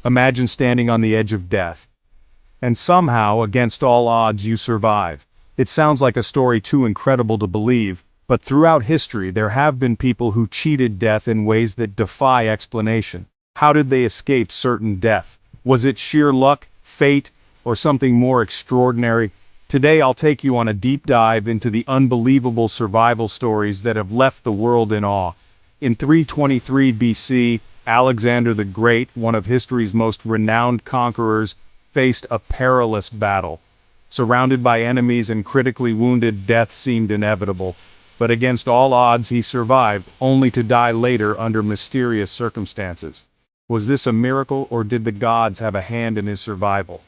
Imagine standing on the edge of death. And somehow, against all odds, you survive. It sounds like a story too incredible to believe, but throughout history there have been people who cheated death in ways that defy explanation. How did they escape certain death? Was it sheer luck, fate, or something more extraordinary? Today I'll take you on a deep dive into the unbelievable survival stories that have left the world in awe. In 323 BC, Alexander the Great, one of history's most renowned conquerors, faced a perilous battle. Surrounded by enemies and critically wounded, death seemed inevitable. But against all odds he survived, only to die later under mysterious circumstances. Was this a miracle, or did the gods have a hand in his survival?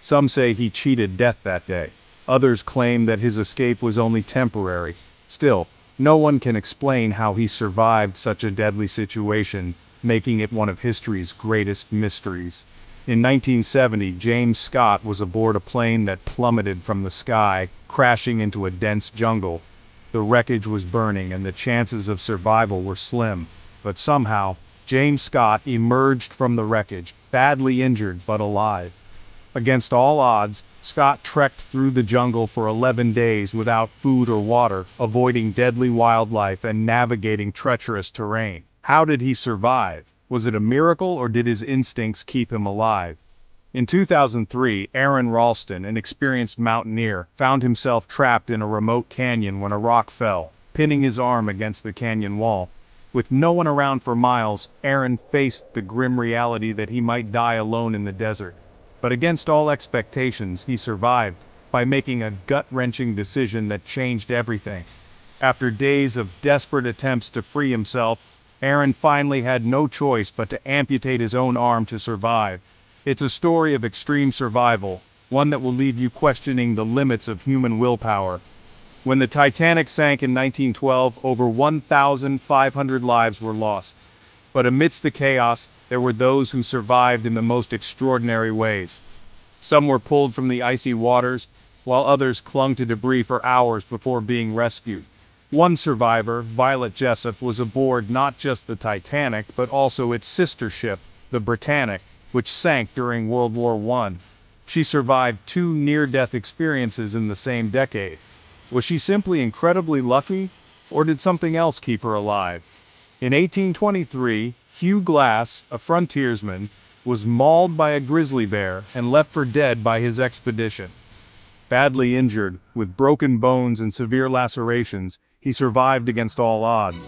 Some say he cheated death that day. Others claim that his escape was only temporary. Still, no one can explain how he survived such a deadly situation, making it one of history's greatest mysteries. In 1970, James Scott was aboard a plane that plummeted from the sky, crashing into a dense jungle. The wreckage was burning and the chances of survival were slim. But somehow, James Scott emerged from the wreckage, badly injured but alive. Against all odds, Scott trekked through the jungle for 11 days without food or water, avoiding deadly wildlife and navigating treacherous terrain. How did he survive? Was it a miracle, or did his instincts keep him alive? In 2003, Aaron Ralston, an experienced mountaineer, found himself trapped in a remote canyon when a rock fell, pinning his arm against the canyon wall. With no one around for miles, Aaron faced the grim reality that he might die alone in the desert. But against all expectations, he survived, by making a gut-wrenching decision that changed everything. After days of desperate attempts to free himself, Aaron finally had no choice but to amputate his own arm to survive. It's a story of extreme survival, one that will leave you questioning the limits of human willpower. When the Titanic sank in 1912, over 1,500 lives were lost. But amidst the chaos, there were those who survived in the most extraordinary ways. Some were pulled from the icy waters, while others clung to debris for hours before being rescued. One survivor, Violet Jessup, was aboard not just the Titanic, but also its sister ship, the Britannic, which sank during World War I. She survived 2 near-death experiences in the same decade. Was she simply incredibly lucky, or did something else keep her alive? In 1823, Hugh Glass, a frontiersman, was mauled by a grizzly bear and left for dead by his expedition. Badly injured, with broken bones and severe lacerations, he survived against all odds.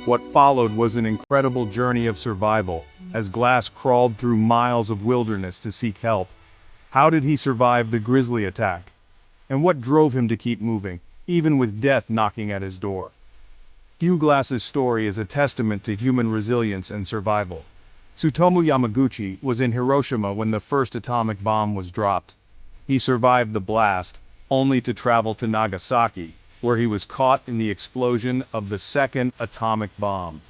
What followed was an incredible journey of survival, as Glass crawled through miles of wilderness to seek help. How did he survive the grizzly attack? And what drove him to keep moving, even with death knocking at his door? Hugh Glass's story is a testament to human resilience and survival. Tsutomu Yamaguchi was in Hiroshima when the first atomic bomb was dropped. He survived the blast, only to travel to Nagasaki, where he was caught in the explosion of the second atomic bomb.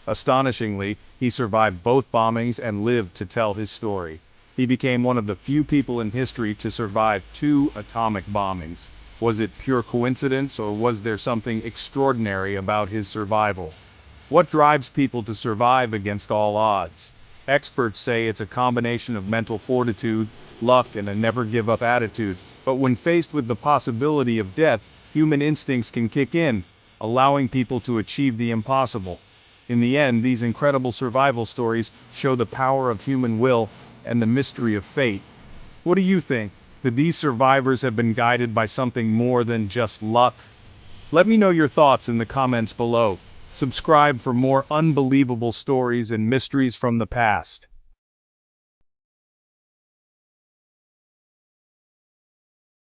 Astonishingly, he survived both bombings and lived to tell his story. He became one of the few people in history to survive 2 atomic bombings. Was it pure coincidence, or was there something extraordinary about his survival? What drives people to survive against all odds? Experts say it's a combination of mental fortitude, luck, and a never-give-up attitude. But when faced with the possibility of death, human instincts can kick in, allowing people to achieve the impossible. In the end, these incredible survival stories show the power of human will and the mystery of fate. What do you think? Could these survivors have been guided by something more than just luck? Let me know your thoughts in the comments below. Subscribe for more unbelievable stories and mysteries from the past.